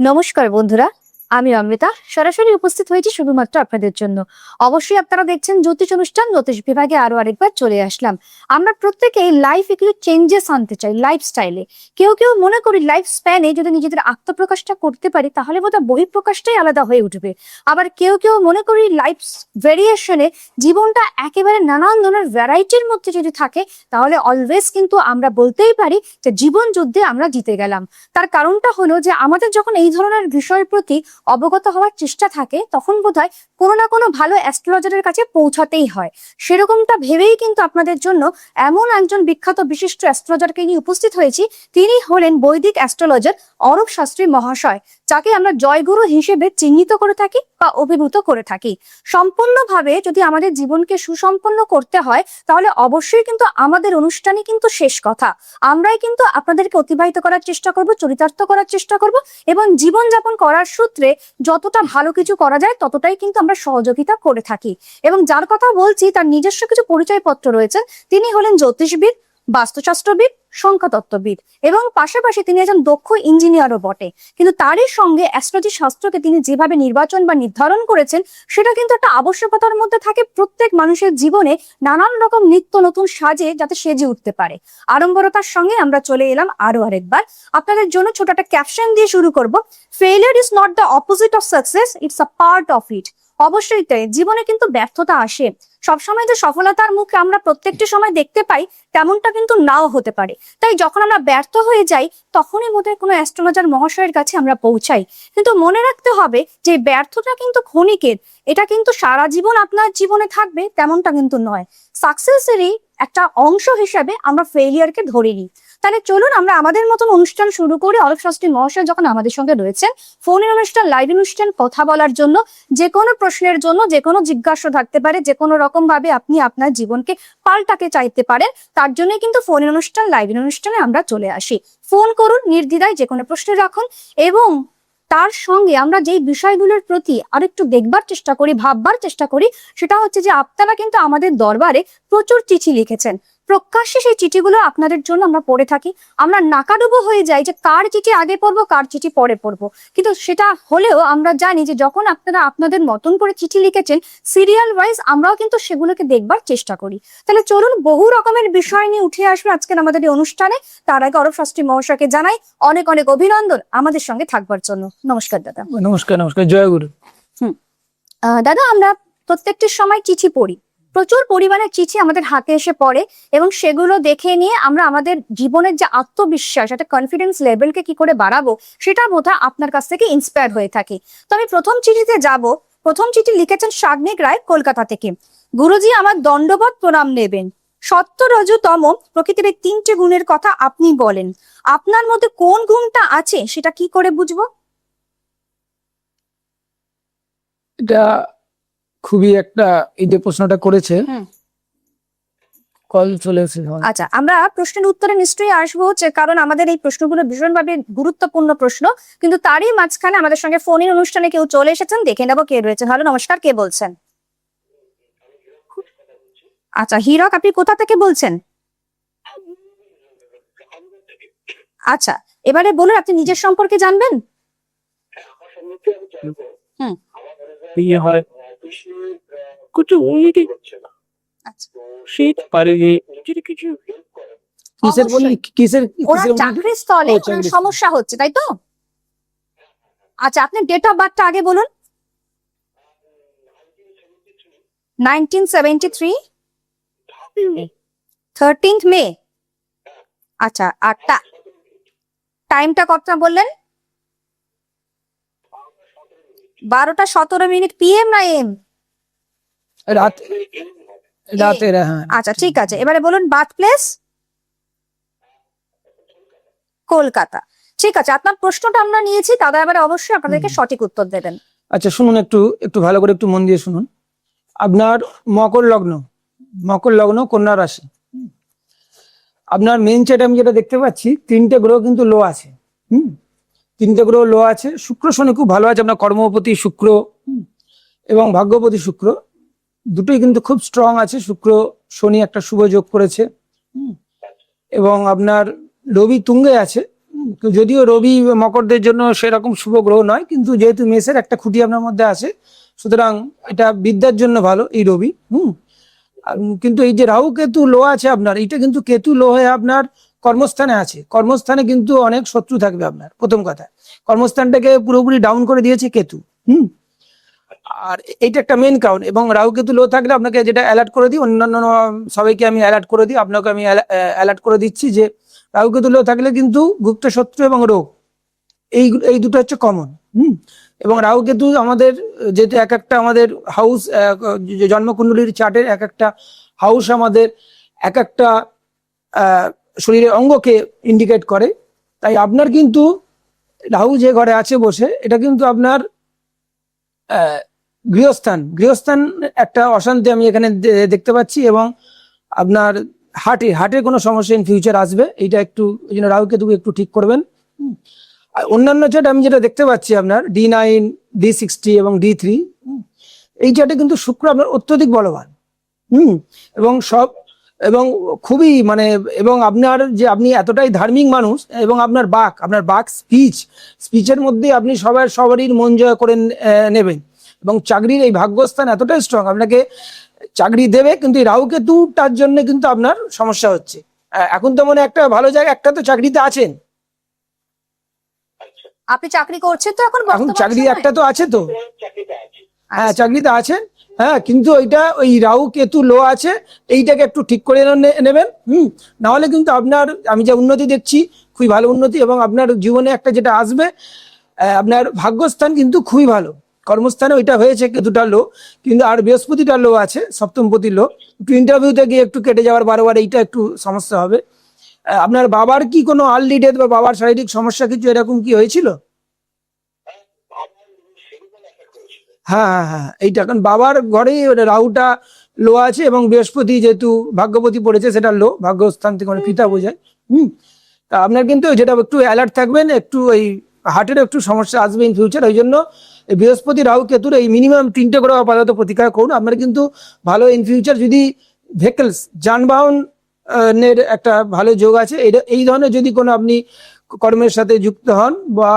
নমস্কার বন্ধুরা, আমি অমৃতা সরাসরি উপস্থিত হয়েছি শুধুমাত্র আপনাদের জন্য। অবশ্যই আপনারা দেখছেন জ্যোতিষ অনুষ্ঠান, জ্যোতিষ বিভাগে আরো আরেকবার চলে আসলাম। আমরা প্রত্যেকেই লাইফে কিছু চেঞ্জেস আনতে চাই লাইফস্টাইলে। কেউ কেউ মনে করি লাইফ স্প্যানে যদি নিজেদের আত্মপ্রকাশটা করতে পারি তাহলে বোধহয় বহিঃপ্রকাশটাই আলাদা হয়ে উঠবে। আবার কেউ কেউ মনে করি লাইফ ভেরিয়েশনে জীবনটা একেবারে নানান ধরনের ভ্যারাইটির মধ্যে যদি থাকে তাহলে অলওয়েজ কিন্তু আমরা বলতেই পারি যে জীবন যুদ্ধে আমরা জিতে গেলাম। তার কারণটা হলো যে আমাদের যখন এই ধরনের বিষয়ের প্রতি অবগত হওয়ার চেষ্টা থাকে তখন বোধহয় কোনো না কোনো ভালো অ্যাস্ট্রোলজারের কাছে পৌঁছাতেই হয়। সেরকমটা ভেবেই কিন্তু আপনাদের জন্য এমন একজন বিখ্যাত বিশিষ্ট অ্যাস্ট্রোলজারকে নিয়ে উপস্থিত হয়েছি। তিনি হলেন বৈদিক অ্যাস্ট্রোলজার অরূপ শাস্ত্রী মহাশয়, যাকে আমরা জয়গুরু হিসেবে চিহ্নিত করে থাকি বা অভিভূত করে থাকি। সম্পূর্ণভাবে যদি আমাদের জীবনকে সুসম্পন্ন করতে হয় তাহলে অবশ্যই কিন্তু আমাদের অনুষ্ঠানে কিন্তু শেষ কথা। আমরাই কিন্তু আপনাদেরকে অতিবাহিত করার চেষ্টা করব, চরিতার্থ করার চেষ্টা করব এবং জীবনযাপন করার সূত্রে যতটা ভালো কিছু করা যায় ততটাই কিন্তু আমরা সহযোগিতা করে থাকি। এবং যার কথা বলছি তার নিজস্ব কিছু পরিচয়পত্র রয়েছে। তিনি হলেন জ্যোতিষবিদ, বাস্তুশাস্ত্রবিদ, সংখ্যাতত্ত্ববিদ এবং পাশাপাশি তিনি একজন দক্ষ ইঞ্জিনিয়ারও বটে। কিন্তু তারই সঙ্গে অ্যাস্ট্রোলজি শাস্ত্রকে তিনি যেভাবে নির্বাচন বা নির্ধারণ করেছেন সেটা কিন্তু একটা আবশ্যকতার মধ্যে থাকে প্রত্যেক মানুষের জীবনে নানান রকম নিত্য নতুন সাজে যাতে সেজে উঠতে পারে। আড়ম্বরতার সঙ্গে আমরা চলে এলাম আরো আরেকবার আপনাদের জন্য ছোট একটা ক্যাপশন দিয়ে শুরু করব। Failure is not the opposite of success, it's a part of it. অবশ্যই তাই, জীবনে কিন্তু ব্যর্থতা আসে। সবসময় যে সফলতার মুখে আমরা প্রত্যেকটি সময় দেখতে পাই তেমনটা কিন্তু নাও হতে পারে। তাই যখন আমরা ব্যর্থ হয়ে যাই তখনই বোধহয় কোনো অ্যাস্ট্রোলজার মহাশয়ের কাছে আমরা পৌঁছাই। কিন্তু মনে রাখতে হবে যে ব্যর্থতা কিন্তু ক্ষণিকের, এটা কিন্তু সারা জীবন আপনার জীবনে থাকবে তেমনটা কিন্তু নয়। সাকসেসেরই একটা অংশ হিসেবে আমরা ফেলিয়ারকে ধরে নিই। তাহলে চলুন আমরা আমাদের মতন অনুষ্ঠান শুরু করি। অরূপ শাস্ত্রী মহাশয় যখন আমাদের সঙ্গে রয়েছেন ফোনের অনুষ্ঠান, লাইভ অনুষ্ঠান, কথা বলার জন্য, যে কোনো প্রশ্নের জন্য, যে কোনো জিজ্ঞাসা থাকতে পারে, যে কোনো রকম ভাবে আপনি আপনার জীবনকে পাল্টাতে চাইতে পারেন, তার জন্য কিন্তু ফোনের অনুষ্ঠান, লাইভ অনুষ্ঠানে আমরা চলে আসি। ফোন করুন, নির্দ্বিধায় যে কোনো প্রশ্ন রাখুন এবং তার সঙ্গে আমরা যেই বিষয়গুলোর প্রতি আরেকটু দেখবার চেষ্টা করি, ভাববার চেষ্টা করি, সেটা হচ্ছে যে আপনারা কিন্তু আমাদের দরবারে প্রচুর চিঠি লিখেছেন। প্রকাশ্যে সেই চিঠিগুলো আপনাদের জন্য আমরা পড়ে থাকি। আমরা নাকাডুবো হয়ে যাই যে কার চিঠি আগে পড়বো, কার চিঠি পরে পড়বো। কিন্তু সেটা হলেও আমরা জানি যে যখন আপনারা আপনাদের মতন করে চিঠি লিখেছেন সিরিয়াল ওয়াইজ, আমরাও কিন্তু সেগুলোকে দেখবার চেষ্টা করি। তাহলে চলুন, বহু রকমের বিষয় নিয়ে উঠে আসবে আজকের আমাদের এই অনুষ্ঠানে। তার আগে অরূপ শাস্ত্রী মহাশয়কে জানাই অনেক অনেক অভিনন্দন আমাদের সঙ্গে থাকবার জন্য। নমস্কার দাদা। নমস্কার। নমস্কার, জয় গুরু। দাদা, আমরা প্রত্যেকটি সময় চিঠি পড়ি, প্রচুর পরিমাণে চিঠি আমাদের হাতে এসে পড়ে এবং সেগুলো দেখে নিয়ে আমরা আমাদের জীবনের যে আত্মবিশ্বাস, একটা কনফিডেন্স লেভেলকে কি করে বাড়াবো সেটার বোধহয় আপনার কাছ থেকে ইন্সপায়ার হয়ে থাকি। তো আমি প্রথম চিঠিতে যাব। প্রথম চিঠি লিখেছেন সাগ্নিক রায়, কলকাতা থেকে। গুরুজি, আমার দণ্ডবত প্রণাম নেবেন। সত্য, রজু, তম প্রকৃতির এই তিনটে গুণের কথা আপনি বলেন। আপনার মধ্যে কোন গুণটা আছে সেটা কি করে বুঝবো? এটা খুবই একটা, এই যে প্রশ্নটা করেছে, কল চলে এসেছে। আচ্ছা, আমরা প্রশ্নের উত্তরে নিশ্চয়ই আসবো, কারণ আমাদের এই প্রশ্নগুলো ভীষণভাবে গুরুত্বপূর্ণ প্রশ্ন। কিন্তু তারই মাঝখানে আমাদের সঙ্গে ফোনের অনুষ্ঠানে কেউ চলে এসেছেন, দেখে নেবো কে রয়েছেন। হ্যালো, নমস্কার, কে বলছেন? আচ্ছা, হীরক, আপনি কোথা থেকে বলছেন? আচ্ছা, এবারে বলুন আপনি নিজের সম্পর্কে জানবেন। বিয়ে হয় কিছু কিসের বলি, কিসের ওরা চাকরির স্থলে ওনার সমস্যা হচ্ছে, তাই তো? আচ্ছা, আপনি ডেট অফ বার্থটা আগে বলুন। 1973 13th মে। আচ্ছা, আটটা। টাইমটা কতটা বললেন? 12:17 PM না এম? রাতের। হ্যাঁ, আচ্ছা, ঠিক আছে। এবারে বলুন বার্থ প্লেস। কলকাতা। ঠিক আছে, আপনার প্রশ্নটা আমরা নিয়েছি দাদা, এবারে অবশ্যই আপনাদেরকে সঠিক উত্তর দেবেন। আচ্ছা শুনুন, একটু ভালো করে একটু মন দিয়ে শুনুন। আপনার মকর লগ্ন, মকর লগ্ন, কন্যা রাশি। আপনার মেন চার্টে আমি যেটা দেখতে পাচ্ছি, তিনটে গ্রহ কিন্তু লো আছে। তিনটে গ্রহ লো আছে। শুক্র শনি খুব ভালো আছে। আপনার কর্মপতি শুক্র এবং ভাগ্যপতি শুক্র দুটোই কিন্তু খুব স্ট্রং আছে। শুক্র শনি একটা শুভ যোগ করেছে এবং আপনার রবি তুঙ্গে আছে। তো যদিও রবি মকরদের জন্য সেরকম শুভ গ্রহ নয়, কিন্তু যেহেতু মেষের একটা খুঁটি আপনার মধ্যে আছে, সুতরাং এটা বিদ্যার জন্য ভালো এই রবি। কিন্তু এই যে রাহু কেতু লো আছে আপনার, এটা কিন্তু কেতু লো হয়ে আপনার কর্মস্থানে আছে। কর্মস্থানে কিন্তু অনেক শত্রু থাকবে আপনার, প্রথম কথা কর্মস্থানটাকে পুরোপুরি ডাউন করে দিয়েছে কেতু। আর এইটা একটা মেন কারণ। এবং রাহু কেতু লো থাকলে আপনাকে যেটা অ্যালার্ট করে দিই, অন্যান্য সবাইকে আমি অ্যালার্ট করে দিই, আপনাকে আমি অ্যালার্ট করে দিচ্ছি যে রাহু কেতু লো থাকলে কিন্তু গুপ্ত শত্রু এবং রোগ এই দুটো হচ্ছে কমন। এবং রাহু কেতু আমাদের যেটা এক একটা আমাদের হাউস, জন্মকুণ্ডলীর চার্টের এক একটা হাউস আমাদের এক একটা শরীরের অঙ্গকে ইন্ডিকেট করে। তাই আপনার কিন্তু রাহু যে ঘরে আছে বসে, এটা কিন্তু আপনার গৃহস্থান একটা অশান্তি আমি এখানে দেখতে পাচ্ছি। এবং আপনার হার্টের কোনো সমস্যা ইন ফিউচার আসবে, এইটা একটু ওই জন্য রাহু কেতুকে একটু ঠিক করবেন। আর অন্যান্য চার্ট আমি যেটা দেখতে পাচ্ছি আপনার D9, D60 এবং D3, এই চার্টে কিন্তু শুক্র আপনার অত্যধিক বলবান। এবং খুবই মানে, এবং আপনার যে আপনি এতটাই ধার্মিক মানুষ, এবং আপনার বাক স্পিচের মধ্যে আপনি সবারই মন জয় করে নেবেন। এবং চাকরির এই ভাগ্যস্থান এতটাই স্ট্রং, আপনাকে চাকরি দেবে। কিন্তু এই রাহু কেতুটার জন্য কিন্তু আপনার সমস্যা হচ্ছে। এখন তো মনে একটা ভালো জায়গা, একটা তো চাকরিতে আছেন, আপনি চাকরি করছেন তো এখন চাকরি একটা তো আছে তো, হ্যাঁ চাকরিতে আছেন। হ্যাঁ, কিন্তু ওই রাহু কেতু লো আছে, এইটাকে একটু ঠিক করে নেবেন। না হলে কিন্তু আপনার, আমি যে উন্নতি দেখছি খুবই ভালো উন্নতি, এবং আপনার জীবনে একটা যেটা আসবে, আপনার ভাগ্যস্থান কিন্তু খুবই ভালো। কর্মস্থানে ওইটা হয়েছে কেতুটা লো, কিন্তু আর বৃহস্পতিটা লো আছে, সপ্তমপতি লো। একটু ইন্টারভিউতে গিয়ে একটু কেটে যাওয়ার বারবার, এইটা একটু সমস্যা হবে। আপনার বাবার কি কোনো আর্লি ডেথ বা বাবার শারীরিক সমস্যা কিছু এরকম কি হয়েছিল? হ্যাঁ, এইটা কারণ বাবার ঘরেই রাহুটা লো আছে, এবং বৃহস্পতি যেহেতু ভাগ্যপতি পড়েছে সেটা লো, ভাগ্যস্থান থেকে মানে পিতা বোঝায়। তা আপনার কিন্তু যেটা একটু অ্যালার্ট থাকবেন, একটু এই হার্টের একটু সমস্যা আসবে ইন ফিউচার। ওই জন্য বৃহস্পতি রাহু কেতুর এই মিনিমাম 3টে গ্রহ আপাতত প্রতিকার করুন, আপনার কিন্তু ভালো ইন ফিউচার। যদি ভেহিকলস, যানবাহন একটা ভালো যোগ আছে, এই ধরনের যদি কোনো আপনি কর্মের সাথে যুক্ত হন বা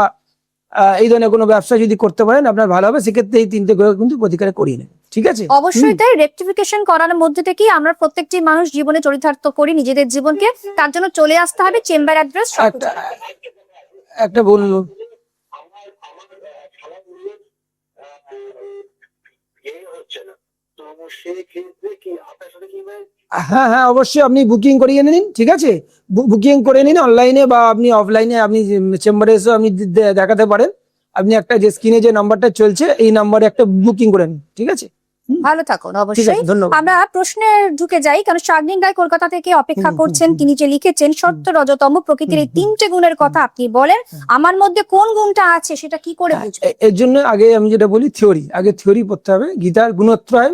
এই ধরনের কোনো ব্যবসা যদি করতে পারেন, আপনার ভালো হবে। সেক্ষেত্রে এই 3টে গ্রহ কিন্তু প্রতিকার করিয়ে নেন, ঠিক আছে? অবশ্যই তাই। রেকটিফিকেশন করার মধ্যে থেকেই আমরা প্রত্যেকটি মানুষ জীবনে চরিতার্থ করি নিজেদের জীবনকে। তার জন্য চলে আসতে হবে চেম্বার অ্যাড্রেস। একটা বললো হ্যাঁ, অবশ্যই আপনি বুকিং করিয়ে নিন, ঠিক আছে? বুকিং করে নিন অনলাইনে বা আপনি অফলাইনে, আপনি চেম্বারে এসে আপনি দেখাতে পারেন। আপনি একটা যে স্ক্রিনে যে নাম্বারটা চলছে, এই নাম্বারে একটা বুকিং করে নিন, ঠিক আছে? ভালো থাকুন। অবশ্যই আমরা প্রশ্নে ঢুকে যাই, কারণ শাগনিন রায় কলকাতা থেকে অপেক্ষা করছেন। তিনি যে লিখেছেন সত্য, রজতম, প্রকৃতির এই 3টে গুণের কথা আপনি বলেন, আমার মধ্যে কোন গুণটা আছে সেটা কি করে বুঝবো? এর জন্য আগে আমি যেটা বলি, আগে থিওরি পড়তে হবে। গীতার গুণত্রয়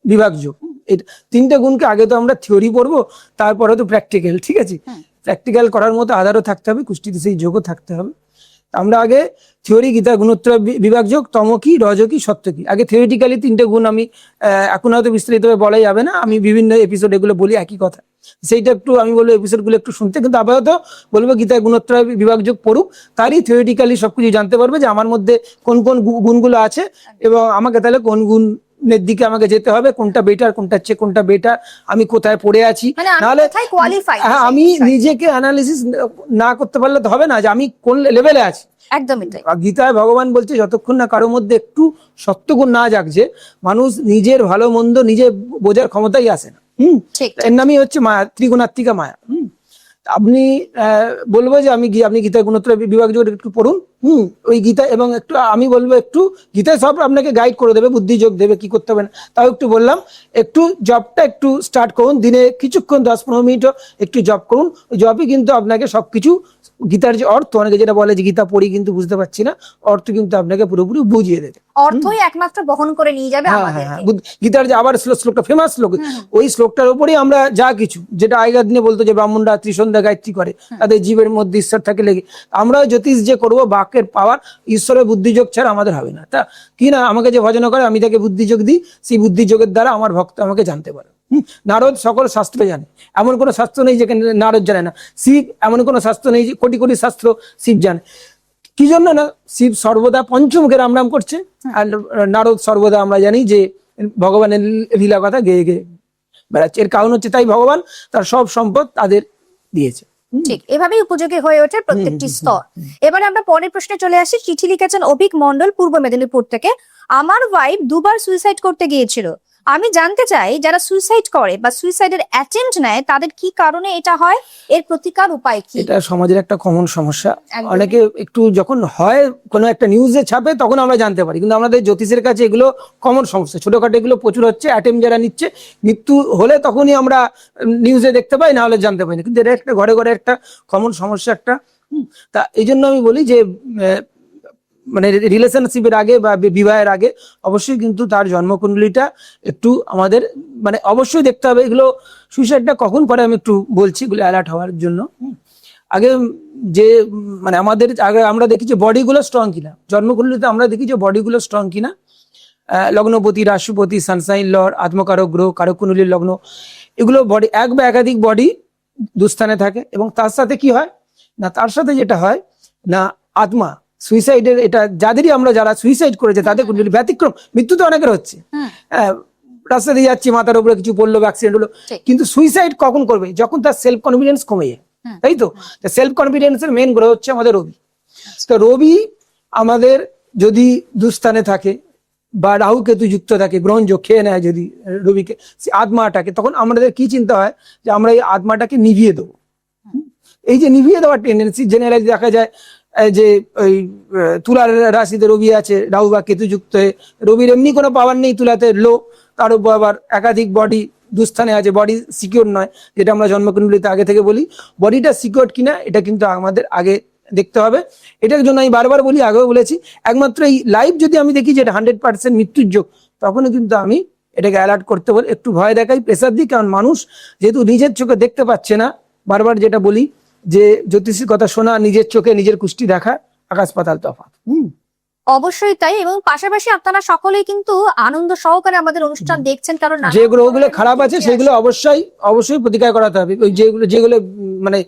বিভাগযোগ, এই 3টে গুণকে আগে তো আমরা থিওরি পড়বো, তারপরে তো প্র্যাকটিক্যাল, ঠিক আছে? প্র্যাকটিক্যাল করার মতো আধারও থাকতে হবে, কুষ্টিতে সেই যোগও থাকতে হবে। আমরা আগে থিওরি, গীতা গুণত্রয় বিভাগযোগ, তম কি, রজ কি, সত্য কি, আগে থিওরিটিক্যালি 3টে গুণ আমি এখন হয়তো বিস্তারিতভাবে বলাই যাবে না, আমি বিভিন্ন এপিসোড এগুলো বলি একই কথা, সেইটা একটু আমি বলবো এপিসোড গুলো একটু শুনতে। কিন্তু আপাতত বলবো গীতা গুণত্রয় বিভাগযোগ পড়ুক, তারই থিওরিটিক্যালি সবকিছু জানতে পারবে যে আমার মধ্যে কোন কোন গুণগুলো আছে, এবং আমাকে তাহলে কোন গুণের দিকে আমাকে যেতে হবে, কোনটা বেটার, কোনটা বেটার, আমি কোথায় পড়ে আছি। নাহলে আমি নিজেকে অ্যানালিসিস না করতে পারলে তো হবে না যে আমি কোন লেভেলে আছি। একদমই তাই। গীতায় ভগবান বলছে, যতক্ষণ না কারোর মধ্যে একটু সত্যগুণ না জাগছে, মানুষ নিজের ভালো মন্দ নিজে বোঝার ক্ষমতাই আসে না। এর নামই হচ্ছে মায়া, ত্রিগুণাত্মিকা মায়া। আপনি বলবো যে আপনি গীতা গুণত্রয় বিভাগযোগ একটু পড়ুন। ওই গীতা, এবং একটু আমি বলবো একটু গীতায় সব আপনাকে গাইড করে দেবে, বুদ্ধি যোগ দেবে কি করতে হবে না। তাও একটু বললাম, একটু জবটা একটু স্টার্ট করুন, দিনে কিছুক্ষণ 10-15 মিনিটও একটু জব করুন। ওই জবই কিন্তু আপনাকে সবকিছু, গীতার যে অর্থ, অনেকে যেটা বলে যে গীতা পড়ি কিন্তু বুঝতে পারছি না, অর্থ কিন্তু আপনাকে পুরোপুরি বুঝিয়ে দেবে। অর্থই একমাত্র বহন করে নিয়ে যাবে আমাদেরকে। গীতার যে আবার শ্লোকটা, ফেমাস শ্লোক, ওই শ্লোকটার উপরেই আমরা যা কিছু, যেটা আগের দিনে বলতো যে ব্রাহ্মণরা ত্রিসন্ধ্যা গায়ত্রী করে, তাদের জীবের মধ্যে ঈশ্বর থাকে লেগে, আমরাও জ্যোতিষ যে করবো, বাক্যের পাওয়ার, ঈশ্বরের বুদ্ধিযোগ ছাড়া আমাদের হবে না। তা কি না, আমাকে যে ভজন করে আমি তাকে বুদ্ধিযোগ দিই, সেই বুদ্ধিযোগের দ্বারা আমার ভক্ত আমাকে জানতে পারে। নারদ সকল শাস্ত্র জানে, এমন কোনো শাস্ত্র নেই যেখানে নারদ জানে না। শিব এমন কোনো শাস্ত্র নেই যে কোটি কোটি শাস্ত্র শিব জানে। কি জন্য না, শিব সর্বদা পঞ্চমুখে রাম রাম করছে, আর নারদ সর্বদা আমরা জানি যে ভগবানের লীলা কথা গেয়ে গেয়ে বেড়াচ্ছে। এর কারণ হচ্ছে তাই ভগবান তার সব সম্পদ তাদের দিয়েছে। ঠিক এভাবেই উপযোগী হয়ে ওঠে প্রত্যেকটি স্তর। এবারে আমরা পরের প্রশ্নে চলে আসি। চিঠি লিখেছেন অভিক মন্ডল, পূর্ব মেদিনীপুর থেকে। আমার ওয়াইফ 2 বার সুইসাইড করতে গিয়েছিল। আমি জানতে চাই যারা সুইসাইড করে বা সুইসাইডের অ্যাটেম্প্ট নেয় তাদের কি কারণে এটা হয়, এর প্রতিকার উপায় কি? এটা সমাজের একটা কমন সমস্যা। একদমই। অনেকে একটু যখন হয় কোনো একটা নিউজে ছাপে তখন আমরা জানতে পারি, কিন্তু আমাদের জ্যোতিষের কাছে এগুলো কমন সমস্যা। ছোটখাটো এগুলো প্রচুর হচ্ছে, অ্যাটেম্প যারা নিচ্ছে, মৃত্যু হলে তখনই আমরা নিউজে দেখতে পাই, না হলে জানতে পাই না। কিন্তু এটা একটা ঘরে ঘরে একটা কমন সমস্যা একটা। তা এই জন্য আমি বলি যে মানে রিলেশনশিপের আগে বা বিবাহের আগে অবশ্যই কিন্তু তার জন্মকুণ্ডলীটা একটু আমাদের মানে অবশ্যই দেখতে হবে। এগুলো সুইসাইডটা কখন করে আমি একটু বলছি, এগুলো অ্যালার্ট হওয়ার জন্য। আগে যে মানে আমাদের আগে আমরা দেখি যে বডিগুলো স্ট্রং কিনা, জন্মকুণ্ডলীতে আমরা দেখি যে বডিগুলো স্ট্রং কিনা। লগ্নপতি, রাশিপতি, সানসাইন লর্ড, আত্মকারক গ্রহ, কারক কুণ্ডলীর লগ্ন, এগুলো বডি এক বা একাধিক বডি দুস্থানে থাকে। এবং তার সাথে কি হয় না, তার সাথে যেটা হয় না, আত্মা সুইসাইডের, এটা যাদেরই আমরা যারা সুইসাইড করেছে তাদের কুণ্ডলী ব্যতিক্রম। মৃত্যু তো অনেকের হচ্ছে, হ্যাঁ, রাস্তা দিয়ে যাচ্ছি মাথার উপরে কিছু পড়লো, অ্যাক্সিডেন্ট হলো। কিন্তু সুইসাইড কখন করবে? যখন তার সেলফ কনফিডেন্স কমে যায়, তাই তো? সেলফ কনফিডেন্সের মেন গ্রহ হচ্ছে আমাদের রবি। তো রবি আমাদের যদি দুস্থানে থাকে বা রাহু কেতু যুক্ত থাকে, গ্রহণ যোগ খেয়ে নেয় যদি রবিকে, আত্মাটাকে, তখন আমাদের কি চিন্তা হয় যে আমরা এই আত্মাটাকে নিভিয়ে দেবো। এই যে নিভিয়ে দেওয়ার টেন্ডেন্সি জেনারেলি দেখা যায় যে ওই তুলার রাশিতে রবি আছে, রাহু বা কেতু যুক্ত হয়ে, রবির এমনি কোনো পাওয়ার নেই, তুলাতে লো, তার উপর আবার একাধিক বডি দুস্থানে আছে, বডি সিকিউর নয়, যেটা আমরা জন্মকুণ্ডলীতে আগে থেকে বলি। বডিটা সিকিউর কিনা এটা কিন্তু আমাদের আগে দেখতে হবে। এটার জন্য আমি বারবার বলি, আগেও বলেছি, একমাত্র এই লাইফ যদি আমি দেখি যে এটা 100% মৃত্যুর যোগ, তখনই কিন্তু আমি এটাকে অ্যালার্ট করতে বলি, একটু ভয় দেখাই, প্রেসার দিই। কারণ মানুষ যেহেতু নিজের চোখে দেখতে পাচ্ছে না, বারবার যেটা বলি যে জ্যোতিষীর কথা শোনা, নিজের চোখে নিজের কুষ্টি দেখা, আকাশ পাতাল তফাৎ। অবশ্যই তাই। এবং পাশাপাশি আপনারা সকলেই কিন্তু আনন্দ সহকারে আমাদের অনুষ্ঠান দেখছেন, কারণ যে গ্রহগুলো খারাপ আছে সেগুলো অবশ্যই অবশ্যই প্রতিকার করাতে হবে। ওই যেগুলো মানে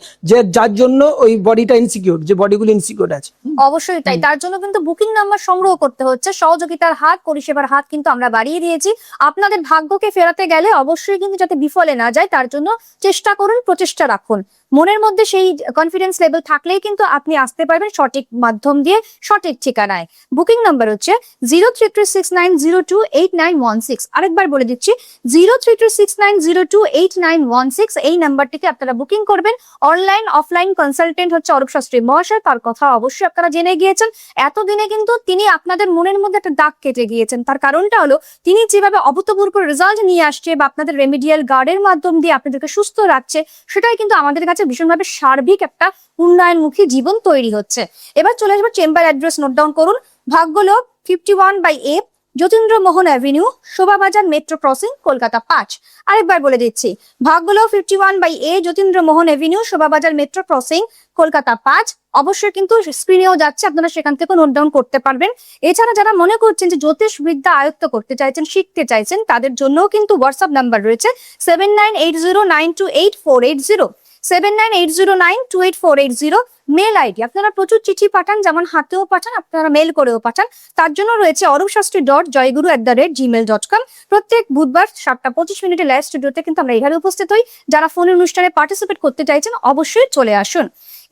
যার জন্য ওই বডিটা ইনসিকিউর, যে বডিগুলো ইনসিকিউর আছে। অবশ্যই তাই। তার জন্য কিন্তু বুকিং নাম্বার সংগ্রহ করতে হচ্ছে। সহযোগিতার হাত, পরিষেবার হাত কিন্তু আমরা বাড়িয়ে দিয়েছি। আপনাদের ভাগ্যকে ফেরাতে গেলে অবশ্যই কিন্তু যাতে বিফলে না যায় তার জন্য চেষ্টা করুন, প্রচেষ্টা রাখুন। মনের মধ্যে সেই কনফিডেন্স লেভেল থাকলেই কিন্তু আপনি আসতে পারবেন সঠিক মাধ্যম দিয়ে, সঠিক ঠিকানায়। বুকিং নাম্বার হচ্ছে 033690289116। আরেকবার বলে দিচ্ছি, 033690289116। এই নাম্বারটিতে আপনারা বুকিং করবেন। অনলাইন অফলাইন কনসালটেন্ট হচ্ছে অরূপ শাস্ত্রী মহাশয়, তার কথা অবশ্যই আপনারা জেনে গিয়েছেন। এতদিনে কিন্তু তিনি আপনাদের মনের মধ্যে একটা দাগ কেটে গিয়েছেন। তার কারণটা হলো তিনি যেভাবে অভূতপূর্ব রেজাল্ট নিয়ে আসছে বা আপনাদের রেমিডিয়াল গার্ডের মাধ্যম দিয়ে আপনাদেরকে সুস্থ রাখছে, সেটাই কিন্তু আমাদের কাছে ভীষণভাবে সার্বিক একটা উন্নয়নমুখী জীবন তৈরি হচ্ছে। এবার চলে আসবো চেম্বার অ্যাড্রেস, নোট ডাউন করুন। Bhagyalok 51/A, Jatindra Mohan avenue, Shobhabazar metro crossing, Kolkata 5। আরেকবার বলে দিচ্ছি, Bhagyalok 51/A, Jatindra Mohan avenue, Shobhabazar metro crossing, Kolkata 5। অবশ্যই কিন্তু স্ক্রিনেও যাচ্ছে, আপনারা সেখান থেকে নোট ডাউন করতে পারবেন। এছাড়া যারা মনে করছেন যে জ্যোতিষ বিদ্যা আয়ত্ত করতে চাইছেন, শিখতে চাইছেন, তাদের জন্যও কিন্তু হোয়াটসঅ্যাপ নাম্বার রয়েছে 7980928480, 7980928480। মেল আইডি, আপনারা প্রচুর চিঠি পাঠান, যেমন হাতেও পাঠান, আপনারা মেল করেও পাঠান, তার জন্য রয়েছে orupshastri.joyguru@gmail.com। প্রত্যেক বুধবার 7:25 লাইভ স্টুডিওতে কিন্তু আমরা এখানে উপস্থিত হই। যারা ফোনের অনুষ্ঠানে পার্টিসিপেট করতে চাইছেন অবশ্যই চলে আসুন।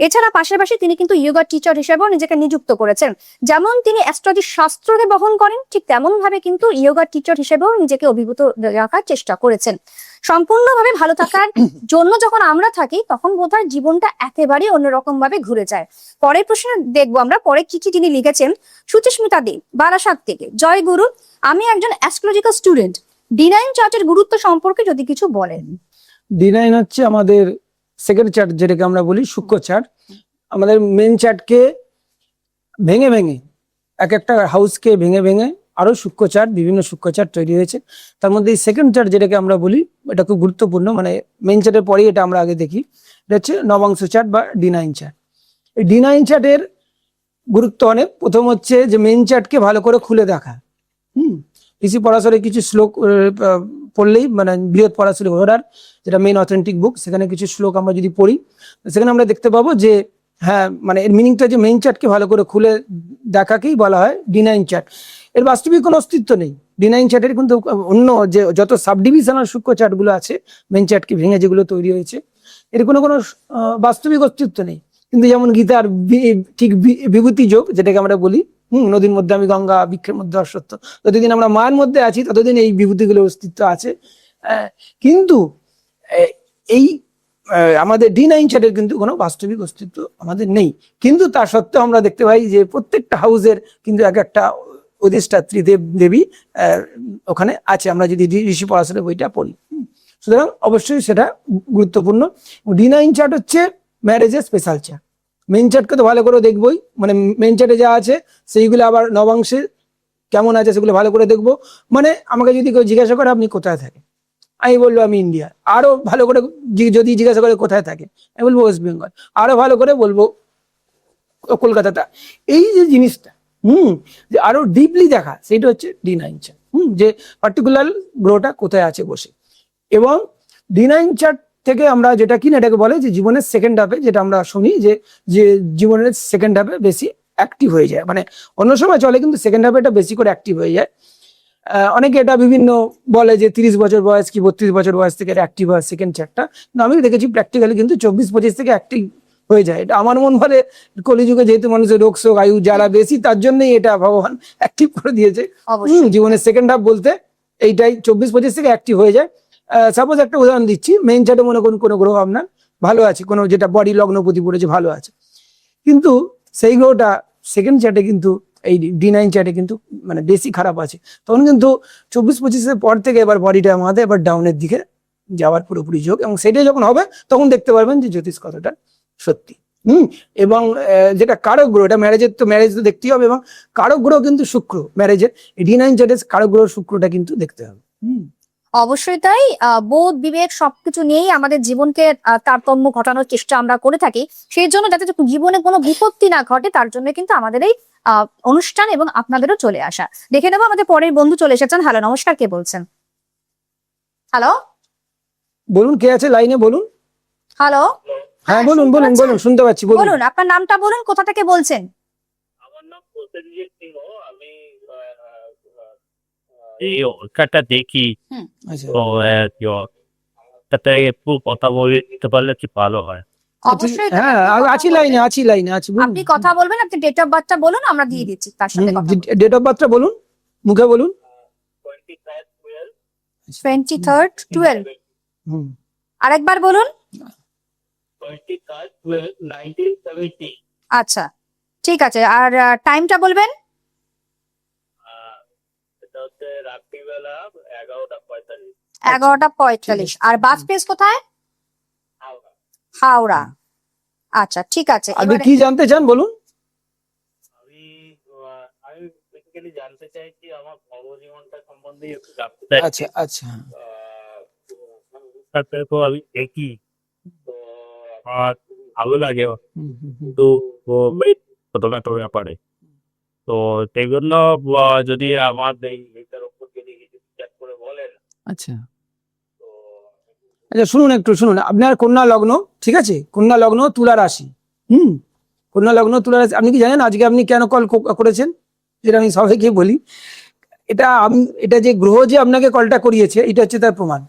এছাড়া পাশাপাশি তিনি কিন্তু ইয়োগা টিচার হিসেবেও নিজেকে নিযুক্ত করেছেন। যেমন তিনি অ্যাস্ট্রোলজি শাস্ত্রকে বহন করেন, ঠিক তেমন ভাবে কিন্তু ইয়োগা টিচার হিসেবেও নিজেকে অভিভূত রাখার চেষ্টা করেছেন। সম্পূর্ণভাবে ভালো থাকার জন্য যখন আমরা থাকি তখন বোধহয় জীবনটা একেবারেই অন্যরকম ভাবে ঘুরে যায়। পরের প্রশ্ন দেখবো আমরা। পরে চিঠি তিনি লিখেছেন সুচিস্মিতা দে, বারাসাত থেকে। জয় গুরু, আমি একজন অ্যাস্ট্রোলজিক্যাল স্টুডেন্ট। ডিনাইন চার্টের গুরুত্ব সম্পর্কে যদি কিছু বলেন। ডিনাইন হচ্ছে আমাদের সেকেন্ড চার্ট, যেটাকে আমরা বলি সূক্ষ্ম চার্ট। আমাদের মেন চার্টকে ভেঙে ভেঙে, এক একটা হাউসকে ভেঙে ভেঙে আরো সূক্ষ্ম চার্ট, বিভিন্ন সূক্ষ্ম চার্ট তৈরি হয়েছে। তার মধ্যে এই সেকেন্ড চার্ট যেটাকে আমরা বলি, এটা খুব গুরুত্বপূর্ণ। মানে মেন চার্টের পরেই এটা আমরা আগে দেখি, এটা হচ্ছে নবাংশ চার্ট বা ডিনাইন চার্ট। এই ডিনাইন চার্টের গুরুত্ব অনেক। প্রথম হচ্ছে যে মেন চার্টকে ভালো করে খুলে দেখা। ঋষি পরাশরে কিছু শ্লোক পড়লেই মানে বৃহৎ পরাশরী ঘোড়ার যেটা মেইন অথেন্টিক বুক, সেখানে কিছু শ্লোক আমরা যদি পড়ি সেখানে আমরা দেখতে পাবো যে হ্যাঁ মানে এর মিনিংটা যে মেইন চার্টকে ভালো করে খুলে দেখাকেই বলা হয় D9 চার্ট। এর বাস্তবিক কোনো অস্তিত্ব নেই। D9 চার্টের কিন্তু অন্য যে যত সাব ডিভিশনাল সূক্ষ্ম চার্টগুলো আছে মেইন চার্টকে ভেঙে যেগুলো তৈরি হয়েছে, এর কোনো বাস্তবিক অস্তিত্ব নেই। কিন্তু যেমন গীতার ঠিক বিভূতি যোগ যেটাকে আমরা বলি, নদীর মধ্যে আমি গঙ্গা, বৃক্ষের মধ্যে অশ্বত্থ, যতদিন আমরা মায়ের মধ্যে আছি ততদিন এই বিভূতিগুলোর অস্তিত্ব আছে। কিন্তু এই আমাদের D9 চার্টের কিন্তু কোনো বাস্তবিক অস্তিত্ব আমাদের নেই। কিন্তু তা সত্ত্বেও আমরা দেখতে পাই যে প্রত্যেকটা হাউসের কিন্তু এক একটা অধিষ্ঠাত্রী দেব দেবী ওখানে আছে, আমরা যদি ঋষি পরাশরের বইটা পড়ি। সুতরাং অবশ্যই সেটা গুরুত্বপূর্ণ। D9 চার্ট হচ্ছে ম্যারেজের স্পেশাল চার্ট। মেইন চার্টকে তো ভালো করে দেখবোই, মানে মেইন চার্টে যা আছে সেইগুলো আবার নবাংশে কেমন আছে সেগুলো ভালো করে দেখবো। মানে আমাকে যদি কেউ জিজ্ঞাসা করে আপনি কোথায় থাকেন, আমি বলবো আমি ইন্ডিয়া, আরো ভালো করে যদি জিজ্ঞাসা করে কোথায় থাকে আমি বলবো ওয়েস্ট বেঙ্গল, আরো ভালো করে বলবো কলকাতাটা। এই যে জিনিসটা যে আরো ডিপলি দেখা, সেটা হচ্ছে D9 চার্ট। যে পার্টিকুলার গ্রহটা কোথায় আছে বসে। এবং D9 চার্ট থেকে আমরা যেটা কিনা এটাকে বলে যে জীবনের সেকেন্ড হাফে, যেটা আমরা শুনি যে জীবনের সেকেন্ড হাফে বেশি অ্যাক্টিভ হয়ে যায়, মানে অন্য সময় চলে কিন্তু সেকেন্ড হাফে এটা বেশি করে অ্যাক্টিভ হয়ে যায়। অনেকে এটা বিভিন্ন বলে যে 30 বছর বয়স কি 32 বছর বয়স থেকে অ্যাক্টিভ হয় সেকেন্ড চার্টটা, কিন্তু আমি দেখেছি প্র্যাকটিক্যালি কিন্তু 24-25 থেকে অ্যাক্টিভ হয়ে যায়। এটা আমার মন বলে কলিযুগে যেহেতু মানুষের রোগ শোক আয়ু যারা বেশি, তার জন্যই এটা ভগবান অ্যাক্টিভ করে দিয়েছে। জীবনের সেকেন্ড হাফ বলতে এইটাই 24-25 থেকে অ্যাক্টিভ হয়ে যায়। সাপোজ একটা উদাহরণ দিচ্ছি, মেইন চার্টে মনে করুন কোনো গ্রহ আপনার ভালো আছে, কোনো যেটা বডি লগ্নপতি পড়েছে ভালো আছে, কিন্তু সেই গ্রহটা সেকেন্ড চার্টে কিন্তু এই D9 চার্টে কিন্তু মানে বেশি খারাপ আছে, তখন কিন্তু 24-25 পর থেকে এবার বডিটা আমাদের এবার ডাউনের দিকে যাওয়ার পুরোপুরি যোগ। এবং সেটাই যখন হবে তখন দেখতে পারবেন যে জ্যোতিষ কথাটা সত্যি। এবং যেটা কারক গ্রহ, এটা ম্যারেজ তো দেখতেই হবে, এবং কারক গ্রহ কিন্তু শুক্র ম্যারেজের, D9 চার্টের কারক গ্রহ শুক্রটা কিন্তু দেখতে হবে। অবশ্যই তাই। বোধ বিবেক সবকিছু নিয়েই আমাদের জীবনকে তারতম্য ঘটানোর চেষ্টা আমরা করে থাকি। সেই জন্য যাতে জীবনে কোনো বিপত্তি না ঘটে তার জন্য কিন্তু আমাদের এই অনুষ্ঠান এবং আপনাদেরও চলে আসা। দেখে নেবো আমাদের পরের বন্ধু চলে এসেছেন। হ্যালো, নমস্কার, কে বলছেন? হ্যালো, বলুন কে আছে লাইনে, বলুন। হ্যালো, হ্যাঁ বলুন বলুন বলুন, শুনতে পাচ্ছি, বলুন আপনার নামটা বলুন, কোথা থেকে বলছেন? আমার নাম প্রসেনজিৎ সিংহ। আমি এই ওটা দেখি, আচ্ছা তো তাতে একটু কথা বলতে পারলে কি ভালো হয়। অবশ্যই হ্যাঁ আছি লাইনে আছি, বলুন। আপনি কথা বলবেন, আপনি ডেট অফ বার্থটা বলুন, আমরা দিয়ে দিচ্ছি তার সাথে কথা। ডেট অফ বার্থটা বলুন, মুখে বলুন। 23rd 12 আরেকবার বলুন। 23rd 12 1970। আচ্ছা ঠিক আছে, আর টাইমটা বলবেন। এটা হচ্ছে রাত্রিবেলা 11:45। 11:45। আর বাস প্লেস কোথায়? হাওড়া। আচ্ছা ঠিক আছে, আপনি এবারে কি জানতে চান বলুন। আমি বেসিক্যালি জানতে চাইছি আমার কর্মজীবনটা সম্বন্ধে একটু জানতে চাই। আচ্ছা আচ্ছা তারপরে তো আমি দেখি, তো আমার ভালো লাগে, কিন্তু ছোটখাটো ব্যাপারে, তো সেই জন্য যদি আমার এইটার উপর যদি কিছু চেক করে বলেন। আচ্ছা আচ্ছা, শুনুন আপনার কন্যা লগ্ন, ঠিক আছে, কন্যা লগ্ন তুলা রাশি। কন্যা লগ্ন তুলা রাশি। আপনি কি জানেন আজকে আপনি কেন কল করেছেন? যেটা আমি সবাইকে বলি, এটা যে গ্রহ যে আপনাকে কলটা করিয়েছে এটা হচ্ছে তার প্রমাণ।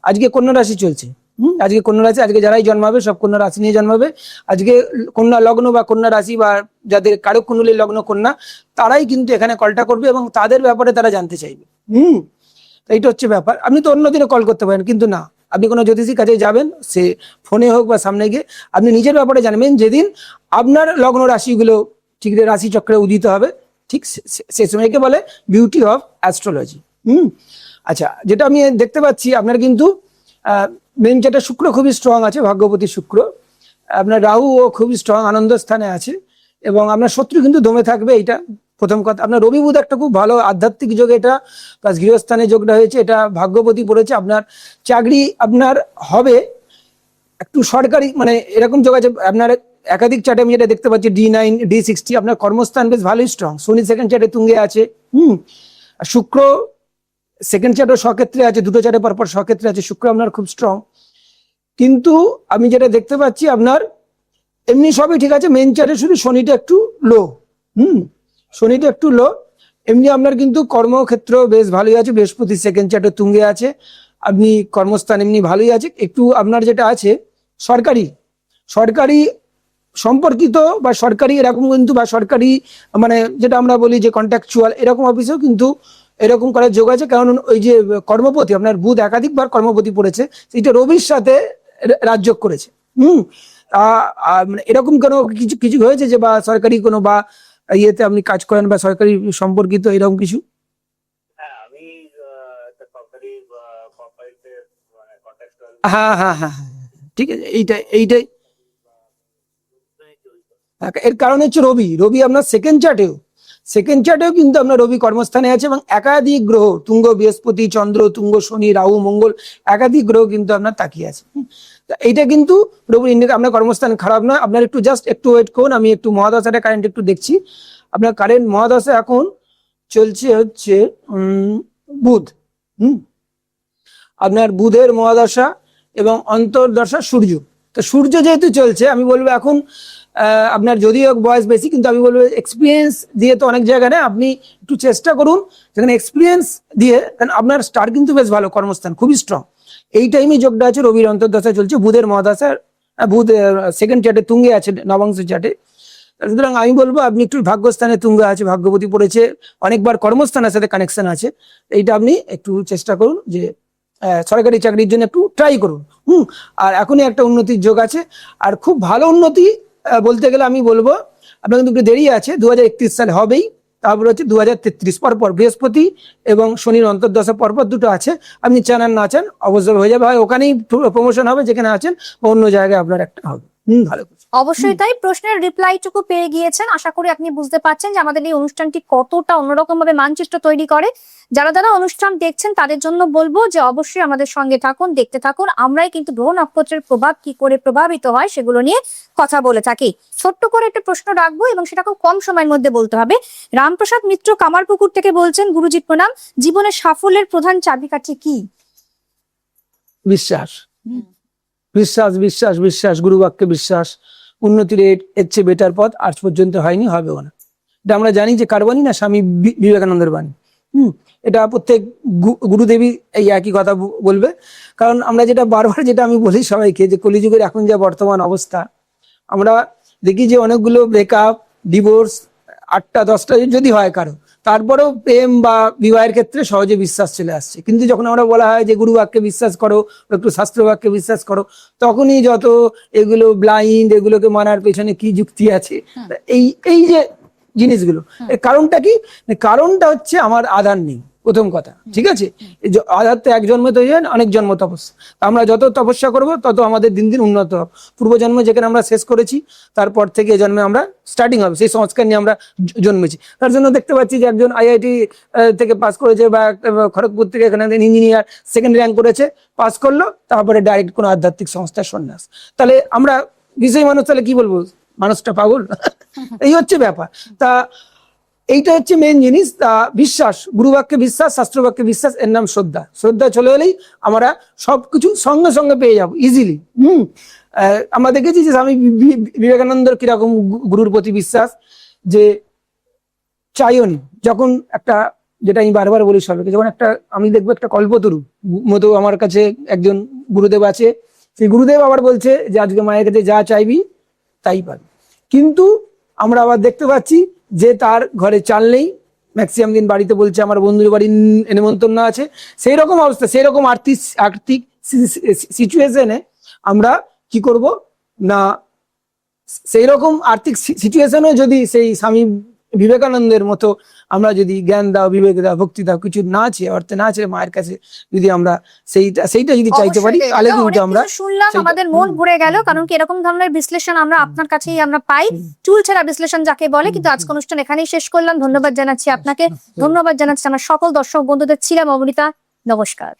আজকে কন্যা রাশি চলছে। আজকে কন্যা রাশি, আজকে যারাই জন্মাবে সব কন্যা রাশি নিয়ে জন্মাবে। আজকে কন্যা লগ্ন বা কন্যা রাশি বা যাদের কারক কুণ্ডলীর লগ্ন কন্যা, তারাই কিন্তু এখানে কলটা করবে এবং তাদের ব্যাপারে তারা জানতে চাইবে। এইটা হচ্ছে ব্যাপার। আপনি তো অন্য দিনে কল করতে পারেন, কিন্তু না, আপনি কোনো জ্যোতিষীর কাছে যাবেন, সে ফোনে হোক বা সামনে গিয়ে আপনি নিজের ব্যাপারে জানবেন। যেদিন আপনার লগ্ন রাশিগুলো ঠিক রাশি চক্রে উদিত হবে, ঠিক সে সময়কে বলে বিউটি অফ অ্যাস্ট্রোলজি। আচ্ছা, যেটা আমি দেখতে পাচ্ছি আপনার কিন্তু মেন যেটা শুক্র খুবই স্ট্রং আছে, ভাগ্যপতি শুক্র। আপনার রাহুও খুবই স্ট্রং আনন্দ স্থানে আছে, এবং আপনার শত্রু কিন্তু দমে থাকবে, এইটা প্রথম কথা। আপনার রবি বুধ একটা খুব ভালো আধ্যাত্মিক যোগ, এটা প্লাস গৃহস্থানে যোগটা হয়েছে, এটা ভাগ্যপতি পড়েছে। আপনার চাকরি আপনার হবে একটু সরকারি, মানে এরকম যোগ আছে। আপনার একাধিক চার্টে আমি যেটা দেখতে পাচ্ছি D9 D60, আপনার কর্মস্থান বেশ ভালোই স্ট্রং। শনি সেকেন্ড চার্টে তুঙ্গে আছে। আর শুক্র সেকেন্ড চার্টও স্বক্ষেত্রে আছে, দুটো চার্টে পরপর স্বক্ষেত্রে আছে, শুক্র আপনার খুব স্ট্রং। কিন্তু আমি যেটা দেখতে পাচ্ছি আপনার এমনি সবই ঠিক আছে, মেন চার্টে শুধু শনিটা একটু লো। শনিটা একটু লো। এমনি আপনার কিন্তু কর্মক্ষেত্র বেশ ভালোই আছে, বৃহস্পতি সেকেন্ড চার্টে তুঙ্গে আছে, আপনি কর্মস্থান এমনি ভালোই আছে। একটু আপনার যেটা আছে সরকারি সম্পর্কিত বা সরকারি এরকম কিন্তু, বা সরকারি মানে যেটা আমরা বলি যে কন্ট্রাকচুয়াল এরকম অফিসেও কিন্তু এরকম করার যোগ আছে। কারণ ওই যে কর্মপতি আপনার বুধ একাধিকবার কর্মপতি পড়েছে, সেটা রবির সাথে রাজযোগ করেছে। মানে এরকম কোনো কিছু কিছু হয়েছে যে বা সরকারি কোনো বা ইয়েতে আপনি কাজ করেন বা সরকারি সম্পর্কিত এরকম কিছু? হ্যাঁ, আমি একটা সরকারি কোম্পানিতে কন্ট্রাক্টর হ্যাঁ হ্যাঁ হ্যাঁ হ্যাঁ, ঠিক আছে, এইটাই এর কারণ হচ্ছে রবি আপনার সেকেন্ড চার্টেও কিন্তু আপনার রবি কর্মস্থানে আছে, এবং একাধিক গ্রহ তুঙ্গ বৃহস্পতি, চন্দ্র, তুঙ্গ শনি, রাহু, মঙ্গল একাধিক গ্রহ কিন্তু আপনার তাকিয়ে আছে। এইটা কিন্তু রবি ইন্ডিয়া আপনার কর্মস্থান খারাপ নয়। আপনার একটু জাস্ট একটু ওয়েট করুন, আমি একটু মহাদশাটা কারেন্ট একটু দেখছি। আপনার কারেন্ট মহাদশা এখন চলছে হচ্ছে বুধ। আপনার বুধের মহাদশা এবং অন্তর্দশা সূর্য। তো সূর্য যেহেতু চলছে, আমি বলবো এখন আপনার যদিও বয়স বেশি, কিন্তু আমি বলবো এক্সপিরিয়েন্স দিয়ে তো অনেক জায়গায় না, আপনি একটু চেষ্টা করুন যেখানে এক্সপিরিয়েন্স দিয়ে, কারণ আপনার স্টার কিন্তু বেশ ভালো, কর্মস্থান খুবই স্ট্রং। এই টাইমে যোগটা আছে, রবির অন্তর্দশা চলছে, বুধের মহাদশা, বুধ সেকেন্ড চার্টে তুঙ্গে আছে, নবাংশ চার্টে। সুতরাং আমি বলবো আপনি একটু ভাগ্যস্থানে তুঙ্গে আছে, ভাগ্যবতী পড়েছে, অনেকবার কর্মস্থানের সাথে কানেকশন আছে। এইটা আপনি একটু চেষ্টা করুন যে সরকারি চাকরির জন্য একটু ট্রাই করুন। আর এখনই একটা উন্নতির যোগ আছে, আর খুব ভালো উন্নতি বলতে গেলে আমি বলবো আপনার কিন্তু একটু দেরি আছে, 2031 সালে হবেই। তারপর হচ্ছে 2033 পরপর বৃহস্পতি এবং শনির অন্তর্দশা পরপর দুটো আছে। আপনি চান আর না চান অবশ্যই হয়ে যাবে, হয় ওখানেই প্রমোশন হবে যেখানে আছেন, বা অন্য জায়গায় আপনার একটা হবে। ভালো। অবশ্যই তাই। প্রশ্নের রিপ্লাইটুকু পেয়ে গিয়েছেন, আশা করি আপনি বুঝতে পারছেন যে আমাদের এই অনুষ্ঠানটি কতটা অন্যরকম ভাবে মানচিত্র তৈরি করে। যারা অনুষ্ঠান দেখছেন তাদের জন্য বলবো যে অবশ্যই আমাদের সঙ্গে থাকুন, দেখতে থাকুন। আমরাই কিন্তু গ্রহ নক্ষত্রের প্রভাব কি করে প্রভাবিত হয় সেগুলো নিয়ে কথা বলে থাকি। ছোট্ট করে একটা প্রশ্ন রাখবো এবং সেটা খুব কম সময়ের মধ্যে বলতে হবে। রামপ্রসাদ মিত্র কামারপুকুর থেকে বলছেন, গুরুজি প্রণাম, জীবনের সাফল্যের প্রধান চাবিকাঠি কি? বিশ্বাস, গুরু বাক্যে বিশ্বাস। উন্নতির এর চেয়ে বেটার পথ আজ পর্যন্ত হয়নি, হবেও না। এটা আমরা জানি যে কার বাণী না, স্বামী বিবেকানন্দের বাণী। এটা প্রত্যেক গুরুদেবী এই একই কথা বলবে। কারণ আমরা যেটা বারবার যেটা আমি বলি সবাইকে, যে কলিযুগের এখন যা বর্তমান অবস্থা, আমরা দেখি যে অনেকগুলো ব্রেকআপ, ডিভোর্স, 8টা 10টা যদি হয় কারো, তারপরেও প্রেম বা বিবাহের ক্ষেত্রে সহজে বিশ্বাস চলে আসছে। কিন্তু যখন আমরা বলা হয় যে গুরু বাক্যে বিশ্বাস করো, একটু শাস্ত্র বাক্যে বিশ্বাস করো, তখনই যত এগুলো ব্লাইন্ড, এগুলোকে মানার পেছনে কি যুক্তি আছে, এই যে জিনিসগুলো, এর কারণটা কি? কারণটা হচ্ছে আমার আধার নেই, প্রথম কথা। ঠিক আছে, আধার তো এক জন্মে তৈরি হয় না, অনেক জন্ম তপস্যা। আমরা যত তপস্যা করব তত আমাদের দিন দিন উন্নত হবে। পূর্বজন্ম যেখানে আমরা শেষ করেছি, তারপর থেকে এই জন্মে আমরা স্টার্টিং হবে, সেই সংস্কার নিয়ে আমরা জন্মেছি। তার জন্য দেখতে পাচ্ছি যে একজন IIT থেকে পাস করেছে, বা খড়গপুর থেকে এখানে ইঞ্জিনিয়ার সেকেন্ড র্যাঙ্ক করেছে, পাস করলো, তারপরে ডাইরেক্ট কোনো আধ্যাত্মিক সংস্থার সন্ন্যাস। তাহলে আমরা বিষয় মানুষ, তাহলে কি বলবো, মানুষটা পাগল? এই হচ্ছে ব্যাপার। তা এইটা হচ্ছে মেন জিনিস। তা বিশ্বাস, গুরুবাক্যে বিশ্বাস, শাস্ত্রবাক্যে বিশ্বাস, এর নাম শ্রদ্ধা চলে এলেই আমরা সবকিছু সঙ্গে সঙ্গে পেয়ে যাবো ইজিলি। আমরা দেখেছি যে স্বামী বিবেকানন্দর কিরকম গুরুর প্রতি বিশ্বাস, যে চাইওনি যখন একটা, যেটা আমি বারবার বলি সবাইকে, যখন একটা আমি দেখবো একটা কল্পতরু মতো আমার কাছে একজন গুরুদেব আছে, সেই গুরুদেব আবার বলছে যে আজকে মায়ের কাছে যা চাইবি তাই পাবি। কিন্তু আমরা আবার দেখতে পাচ্ছি যে তার ঘরে চাল নেই, ম্যাক্সিমাম দিন বাড়িতে বলছে আমার বন্ধুর বাড়ি নেমন্তন্ন আছে। সেই রকম অবস্থা, সেই রকম আর্থিক সিচুয়েশনে আমরা কি করব না, সেই রকম আর্থিক সিচুয়েশনে যদি সেই স্বামী বিবেকানন্দের মতো আমরা যদি জ্ঞান দাও, বিবেক দাও, ভক্তি দাও, কিছু না চেয়ে, অর্থে না চেয়ে মায়ের কাছে যদি আমরা সেইটা যদি চাইতে পারি, তাহলে কিন্তু আমরা শুনলাম, আমাদের মন ভরে গেল। কারণ কি এরকম ধরনের বিশ্লেষণ আমরা আপনার কাছেই আমরা পাই, চুল ছেঁড়া বিশ্লেষণ যাকে বলে। কিন্তু আজকে অনুষ্ঠান এখানেই শেষ করলাম। ধন্যবাদ জানাচ্ছি আপনাকে, ধন্যবাদ জানাচ্ছি আমার সকল দর্শক বন্ধুদের। ছিলাম অমৃতা, নমস্কার।